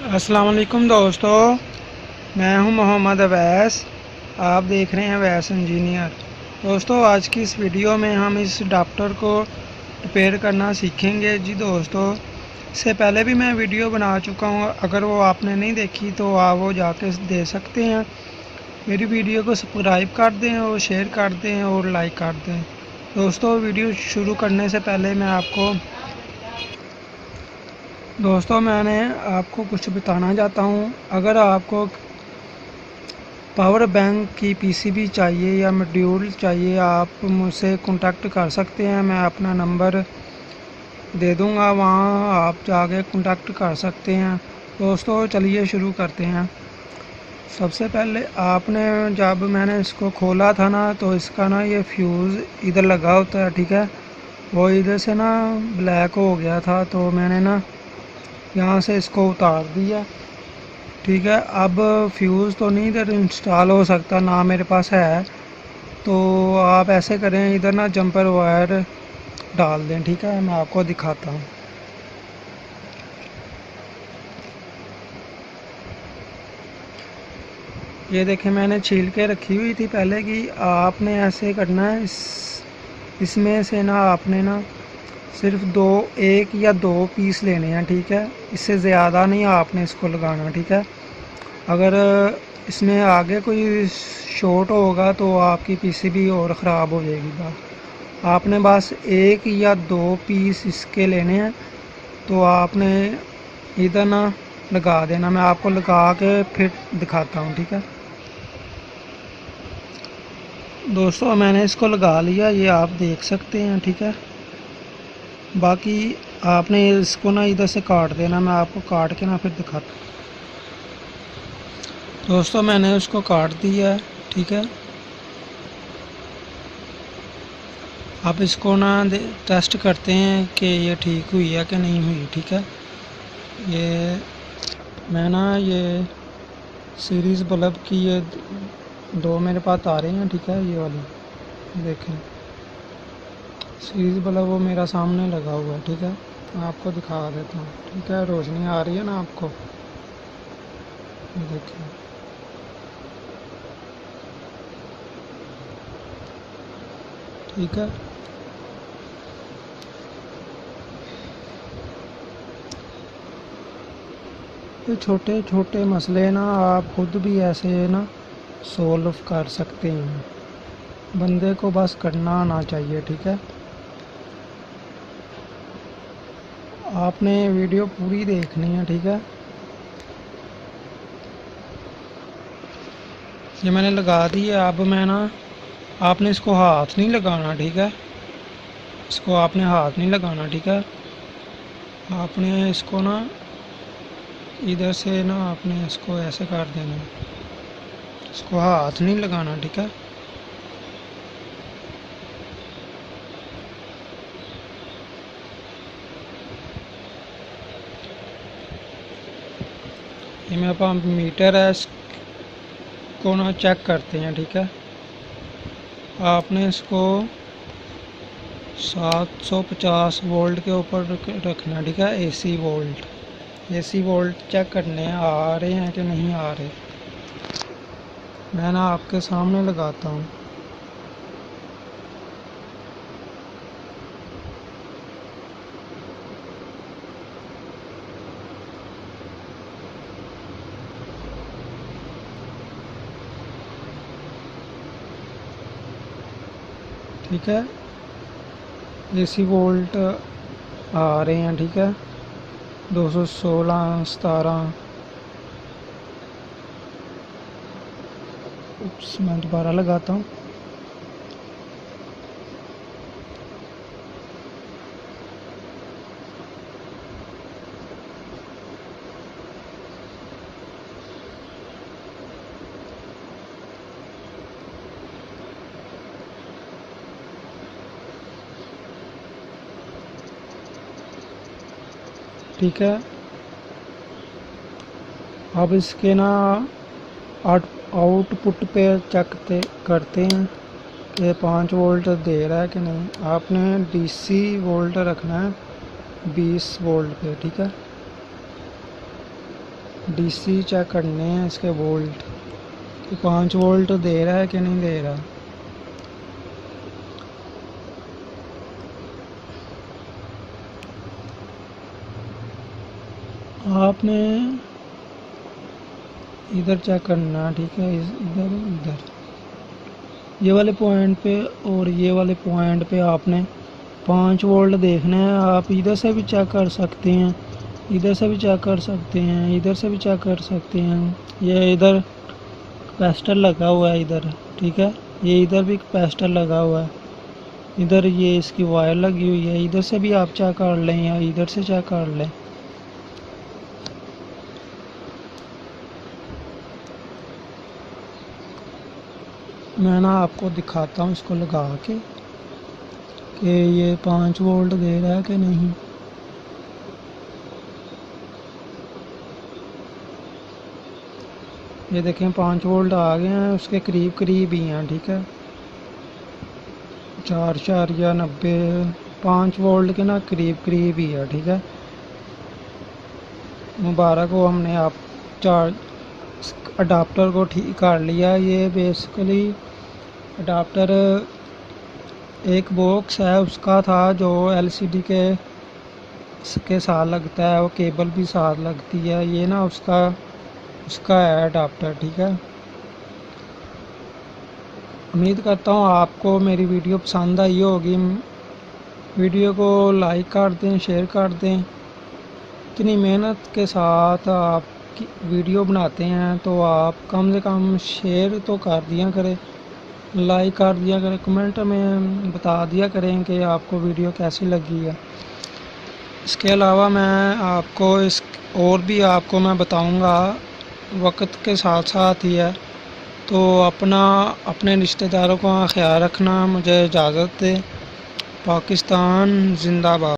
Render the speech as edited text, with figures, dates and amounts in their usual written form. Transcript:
अस्सलाम वालेकुम दोस्तों, मैं हूं मोहम्मद अवैस। आप देख रहे हैं अवैस इंजीनियर। दोस्तों, आज की इस वीडियो में हम इस अडाप्टर को रिपेयर करना सीखेंगे। जी दोस्तों, इससे पहले भी मैं वीडियो बना चुका हूं, अगर वो आपने नहीं देखी तो आप वो जाके दे सकते हैं। मेरी वीडियो को सब्सक्राइब कर दें और शेयर कर दें और लाइक कर दें। दोस्तों, वीडियो शुरू करने से पहले मैंने आपको कुछ बताना चाहता हूँ। अगर आपको पावर बैंक की पीसीबी चाहिए या मॉड्यूल चाहिए, आप मुझसे कांटेक्ट कर सकते हैं। मैं अपना नंबर दे दूँगा, वहाँ आप जाके कांटेक्ट कर सकते हैं। दोस्तों, चलिए शुरू करते हैं। सबसे पहले आपने, जब मैंने इसको खोला था ना, तो इसका ना ये फ्यूज़ इधर लगा होता है, ठीक है। वो इधर से ना ब्लैक हो गया था, तो मैंने ना यहाँ से इसको उतार दिया, ठीक है। अब फ्यूज़ तो नहीं इधर इंस्टॉल हो सकता, ना मेरे पास है, तो आप ऐसे करें, इधर ना जंपर वायर डाल दें, ठीक है। मैं आपको दिखाता हूँ। ये देखें, मैंने छील के रखी हुई थी पहले की। आपने ऐसे करना है, इसमें से ना आपने ना सिर्फ एक या दो पीस लेने हैं, ठीक है। इससे ज़्यादा नहीं आपने इसको लगाना, ठीक है। अगर इसमें आगे कोई शॉर्ट होगा तो आपकी पीसीबी और ख़राब हो जाएगी। आपने बस एक या दो पीस इसके लेने हैं, तो आपने इधर ना लगा देना। मैं आपको लगा के फिर दिखाता हूँ, ठीक है। दोस्तों, मैंने इसको लगा लिया, ये आप देख सकते हैं, ठीक है। बाकी आपने इसको ना इधर से काट देना। मैं आपको काट के ना फिर दिखाता हूँ। दोस्तों, मैंने उसको काट दिया है, ठीक है। आप इसको ना टेस्ट करते हैं कि ये ठीक हुई है कि नहीं हुई, ठीक है। ये मैं ना ये सीरीज़ बल्ब की ये दो मेरे पास आ रही हैं, ठीक है। ये वाली देखें, सीरीज़ बल्ब वो मेरा सामने लगा हुआ है, ठीक है। मैं आपको दिखा देता हूँ, ठीक है। रोशनी आ रही है ना आपको, देखिए, ठीक है। ये छोटे छोटे मसले ना आप खुद भी ऐसे ना सॉल्व कर सकते हैं। बंदे को बस करना आना चाहिए, ठीक है। आपने वीडियो पूरी देखनी है, ठीक है। ये मैंने लगा दी है। अब मैं ना, आपने इसको हाथ नहीं लगाना, ठीक है। इसको आपने हाथ नहीं लगाना, ठीक है। आपने इसको ना इधर से ना आपने इसको ऐसे कर देना, इसको हाथ नहीं लगाना, ठीक है। ये मेरे पास मीटर है, इसको ना चेक करते हैं, ठीक है। आपने इसको 750 वोल्ट के ऊपर रखना, ठीक है। एसी वोल्ट चेक करने हैं, आ रहे हैं कि नहीं आ रहे। मैं ना आपके सामने लगाता हूँ। ठीक है, एसी वोल्ट आ रहे हैं, ठीक है। 216, 17। मैं दोबारा लगाता हूँ। ठीक है, अब इसके ना आउटपुट पे चेक करते हैं कि 5 वोल्ट दे रहा है कि नहीं। आपने डीसी वोल्ट रखना है 20 वोल्ट पे, ठीक है। डीसी चेक करने हैं इसके वोल्ट कि 5 वोल्ट दे रहा है कि नहीं दे रहा। आपने इधर चेक करना, ठीक है, इधर इधर ये वाले पॉइंट पे और ये वाले पॉइंट पे आपने 5 वोल्ट देखना है। आप इधर से भी चेक कर सकते हैं, इधर से भी चेक कर सकते हैं, इधर से भी चेक कर सकते हैं। ये इधर कैपेसिटर लगा हुआ है इधर, ठीक है, ये इधर भी कैपेसिटर लगा हुआ है, इधर ये इसकी वायर लगी हुई है, इधर से भी आप चेक कर लें या इधर से चेक कर लें। मैं ना आपको दिखाता हूँ इसको लगा के कि ये 5 वोल्ट दे रहा है कि नहीं। ये देखें 5 वोल्ट आ गए हैं, उसके करीब करीब ही हैं, ठीक है, 4 या 90, 5 वोल्ट के ना करीब करीब ही है, ठीक है। मुबारक को हमने आप चार्ज अडाप्टर को ठीक कर लिया। ये बेसिकली अडाप्टर एक बॉक्स है उसका था जो एलसीडी के साथ लगता है, वो केबल भी साथ लगती है, ये ना उसका है अडाप्टर, ठीक है। उम्मीद करता हूँ आपको मेरी वीडियो पसंद आई होगी। वीडियो को लाइक कर दें, शेयर कर दें। इतनी मेहनत के साथ आप वीडियो बनाते हैं तो आप कम से कम शेयर तो कर दिया करें, लाइक कर दिया करें, कमेंट में बता दिया करें कि आपको वीडियो कैसी लगी है। इसके अलावा मैं आपको और भी आपको मैं बताऊंगा, वक्त के साथ साथ ही है, तो अपने रिश्तेदारों का ख्याल रखना। मुझे इजाज़त दें। पाकिस्तान जिंदाबाद।